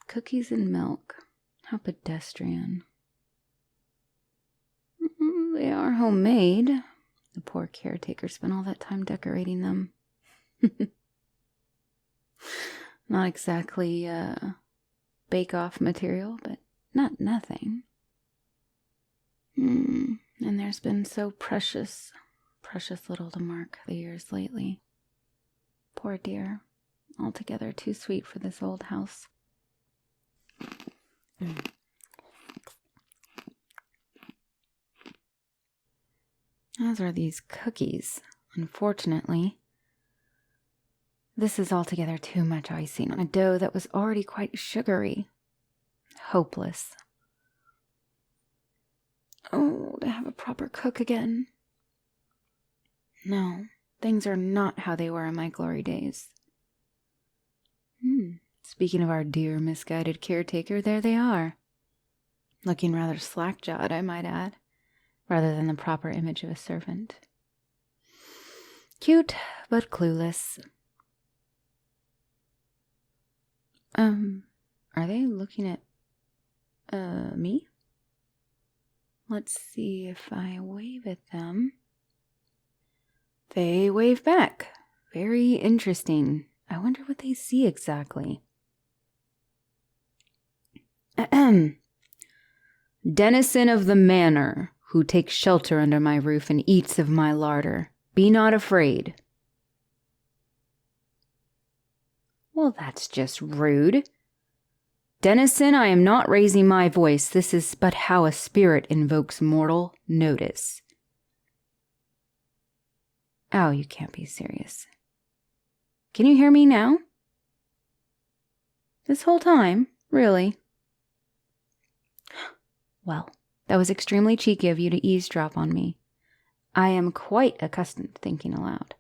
Cookies and milk. How pedestrian. They are homemade. The poor caretaker spent all that time decorating them. Not exactly bake-off material, but not nothing. And there's been so precious little to mark the years lately. Poor dear. Altogether too sweet for this old house. As are these cookies, unfortunately. This is altogether too much icing on a dough that was already quite sugary. Hopeless. Oh, to have a proper cook again. No, things are not how they were in my glory days. Speaking of our dear misguided caretaker, there they are. Looking rather slack-jawed, I might add, rather than the proper image of a servant. Cute, but clueless. Are they looking at, me? Let's see if I wave at them. They wave back. Very interesting. I wonder what they see exactly. Denizen of the manor, who takes shelter under my roof and eats of my larder, be not afraid. Well, that's just rude. Denizen, I am not raising my voice. This is but how a spirit invokes mortal notice. Oh, you can't be serious. Can you hear me now? This whole time? Really? Well, that was extremely cheeky of you to eavesdrop on me. I am quite accustomed to thinking aloud,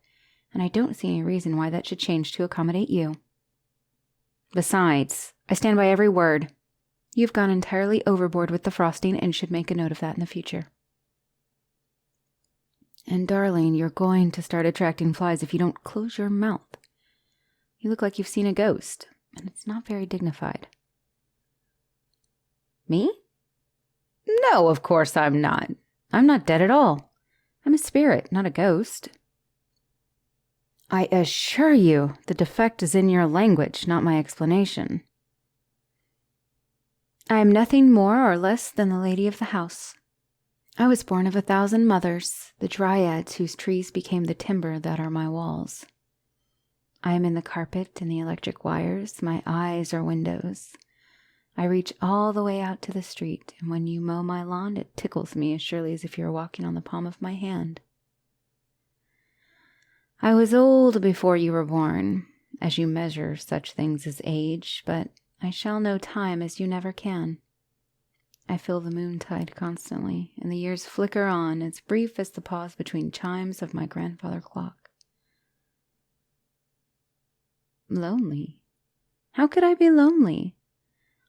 and I don't see any reason why that should change to accommodate you. Besides, I stand by every word. You've gone entirely overboard with the frosting and should make a note of that in the future. And darling, you're going to start attracting flies if you don't close your mouth. You look like you've seen a ghost, and it's not very dignified. Me? No, of course I'm not. I'm not dead at all. I'm a spirit, not a ghost. I assure you, the defect is in your language, not my explanation. I am nothing more or less than the lady of the house. I was born of 1,000 mothers, the dryads whose trees became the timber that are my walls. I am in the carpet and the electric wires, my eyes are windows. I reach all the way out to the street, and when you mow my lawn, it tickles me as surely as if you were walking on the palm of my hand. I was old before you were born, as you measure such things as age, but I shall know time as you never can. I feel the moontide constantly, and the years flicker on, as brief as the pause between chimes of my grandfather clock. Lonely? How could I be lonely?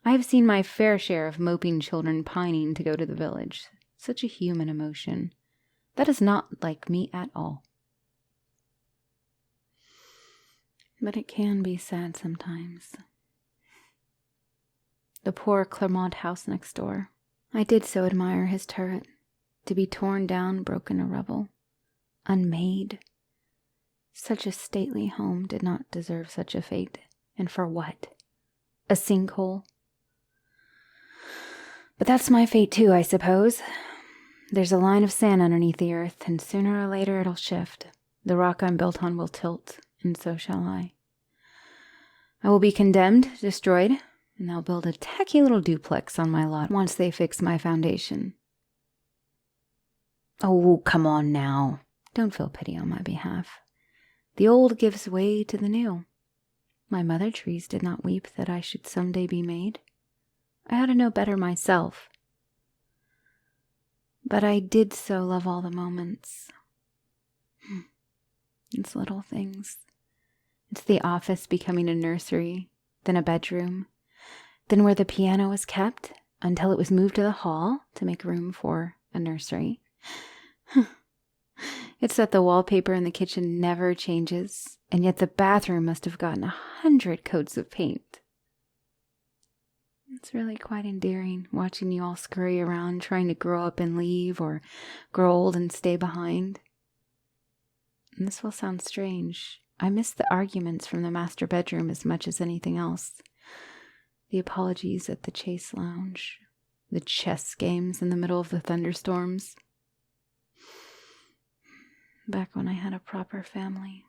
I have seen my fair share of moping children pining to go to the village. Such a human emotion. That is not like me at all. But it can be sad sometimes. The poor Clermont house next door. I did so admire his turret. To be torn down, broken to rubble. Unmade. Such a stately home did not deserve such a fate. And for what? A sinkhole? But that's my fate too, I suppose. There's a line of sand underneath the earth, and sooner or later it'll shift. The rock I'm built on will tilt, and so shall I. I will be condemned, destroyed, and they'll build a tacky little duplex on my lot once they fix my foundation. Oh, come on now. Don't feel pity on my behalf. The old gives way to the new. My mother trees did not weep that I should someday be made. I ought to know better myself. But I did so love all the moments. It's little things. It's the office becoming a nursery, then a bedroom, then where the piano was kept until it was moved to the hall to make room for a nursery. It's that the wallpaper in the kitchen never changes, and yet the bathroom must have gotten 100 coats of paint. It's really quite endearing watching you all scurry around trying to grow up and leave or grow old and stay behind. And this will sound strange. I miss the arguments from the master bedroom as much as anything else. The apologies at the chase lounge. The chess games in the middle of the thunderstorms. Back when I had a proper family.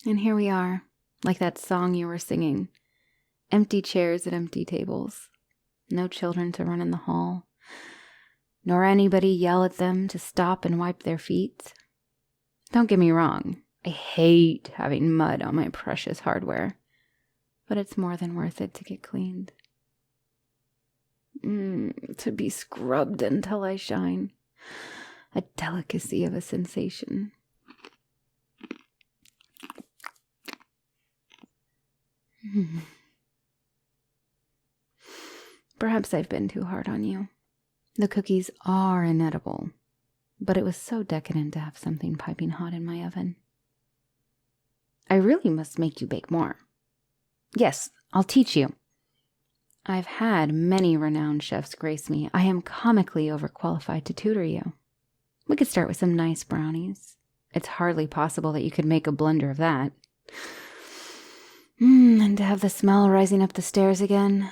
And here we are, like that song you were singing. Empty chairs at empty tables. No children to run in the hall. Nor anybody yell at them to stop and wipe their feet. Don't get me wrong. I hate having mud on my precious hardware. But it's more than worth it to get cleaned. To be scrubbed until I shine. A delicacy of a sensation. Perhaps I've been too hard on you. The cookies are inedible, but it was so decadent to have something piping hot in my oven. I really must make you bake more. Yes, I'll teach you. I've had many renowned chefs grace me. I am comically overqualified to tutor you. We could start with some nice brownies. It's hardly possible that you could make a blunder of that. And to have the smell rising up the stairs again.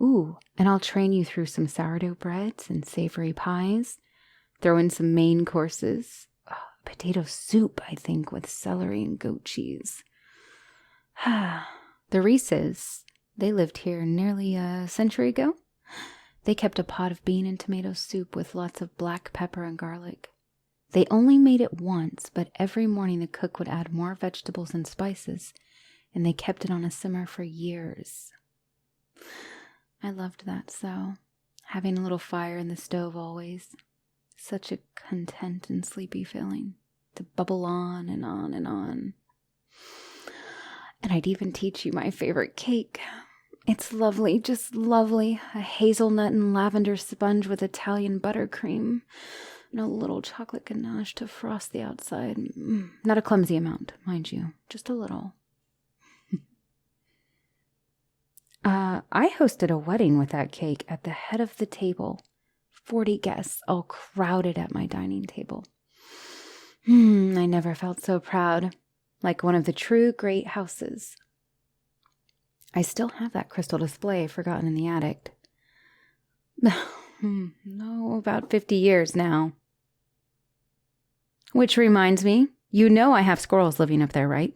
Ooh, and I'll train you through some sourdough breads and savory pies. Throw in some main courses. Potato soup, I think, with celery and goat cheese. The Reeses, they lived here nearly a century ago. They kept a pot of bean and tomato soup with lots of black pepper and garlic. They only made it once, but every morning the cook would add more vegetables and spices, and they kept it on a simmer for years. I loved that so. Having a little fire in the stove always. Such a content and sleepy feeling. To bubble on and on and on. And I'd even teach you my favorite cake. It's lovely, just lovely. A hazelnut and lavender sponge with Italian buttercream. And a little chocolate ganache to frost the outside. Not a clumsy amount, mind you. Just a little. I hosted a wedding with that cake at the head of the table. 40 guests all crowded at my dining table. I never felt so proud. Like one of the true great houses. I still have that crystal display forgotten in the attic. No, about 50 years now. Which reminds me, you know I have squirrels living up there, right?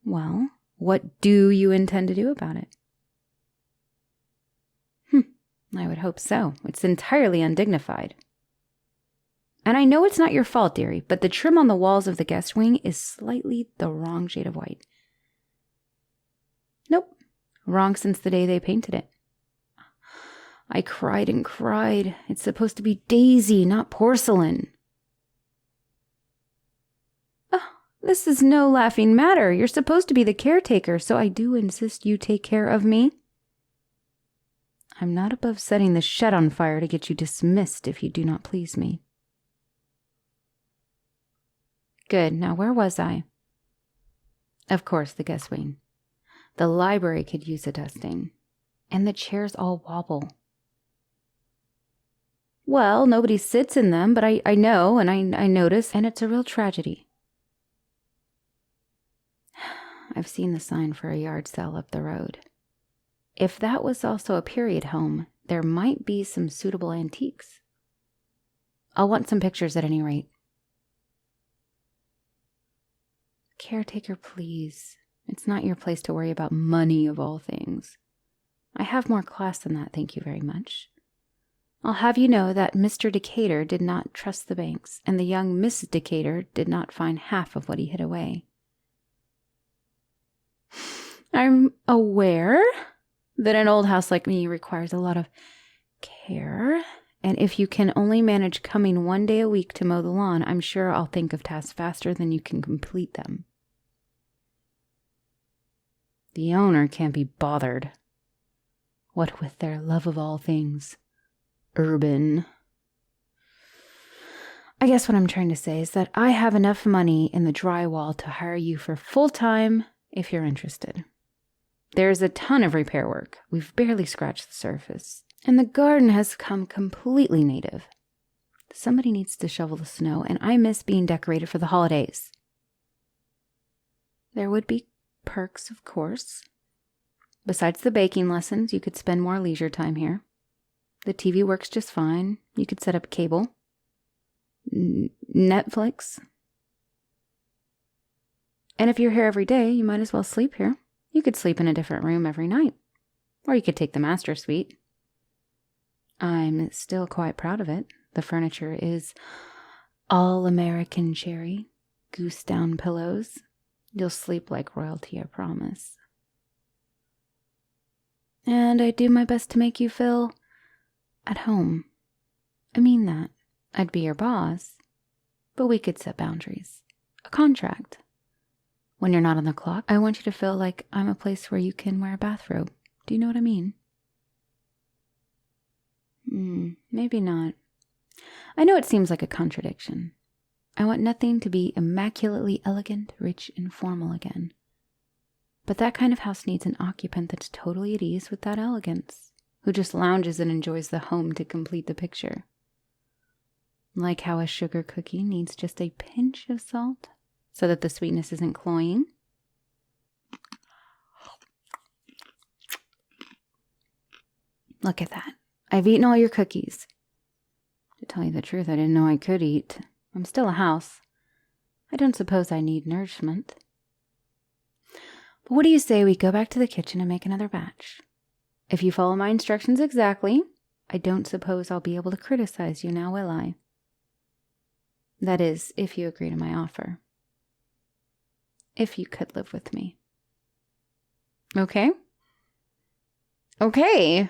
Well, what do you intend to do about it? I would hope so. It's entirely undignified. And I know it's not your fault, dearie, but the trim on the walls of the guest wing is slightly the wrong shade of white. Nope, wrong since the day they painted it. I cried and cried. It's supposed to be daisy, not porcelain. Oh, this is no laughing matter. You're supposed to be the caretaker, so I do insist you take care of me. I'm not above setting the shed on fire to get you dismissed if you do not please me. Good. Now, where was I? Of course, the guest wing. The library could use a dusting. And the chairs all wobble. Well, nobody sits in them, but I know and I notice, and it's a real tragedy. I've seen the sign for a yard sale up the road. If that was also a period home, there might be some suitable antiques. I'll want some pictures at any rate. Caretaker, please. It's not your place to worry about money of all things. I have more class than that, thank you very much. I'll have you know that Mr. Decatur did not trust the banks, and the young Miss Decatur did not find half of what he hid away. I'm aware that an old house like me requires a lot of care And if you can only manage coming 1 day a week to mow the lawn, I'm sure I'll think of tasks faster than you can complete them. The owner can't be bothered. What with their love of all things urban. I guess what I'm trying to say is that I have enough money in the drywall to hire you for full time if you're interested. There's a ton of repair work. We've barely scratched the surface. And the garden has come completely native. Somebody needs to shovel the snow, and I miss being decorated for the holidays. There would be perks, of course. Besides the baking lessons, you could spend more leisure time here. The TV works just fine. You could set up cable. Netflix. And if you're here every day, you might as well sleep here. You could sleep in a different room every night. Or you could take the master suite. I'm still quite proud of it. The furniture is all American cherry, goose down pillows. You'll sleep like royalty, I promise. And I do my best to make you feel at home. I mean that. I'd be your boss, but we could set boundaries. A contract. When you're not on the clock, I want you to feel like I'm a place where you can wear a bathrobe. Do you know what I mean? Maybe not. I know it seems like a contradiction. I want nothing to be immaculately elegant, rich, and formal again. But that kind of house needs an occupant that's totally at ease with that elegance, who just lounges and enjoys the home to complete the picture. Like how a sugar cookie needs just a pinch of salt so that the sweetness isn't cloying. Look at that. I've eaten all your cookies. To tell you the truth, I didn't know I could eat. I'm still a house. I don't suppose I need nourishment. But what do you say we go back to the kitchen and make another batch? If you follow my instructions exactly, I don't suppose I'll be able to criticize you now, will I? That is, if you agree to my offer. If you could live with me. Okay? Okay.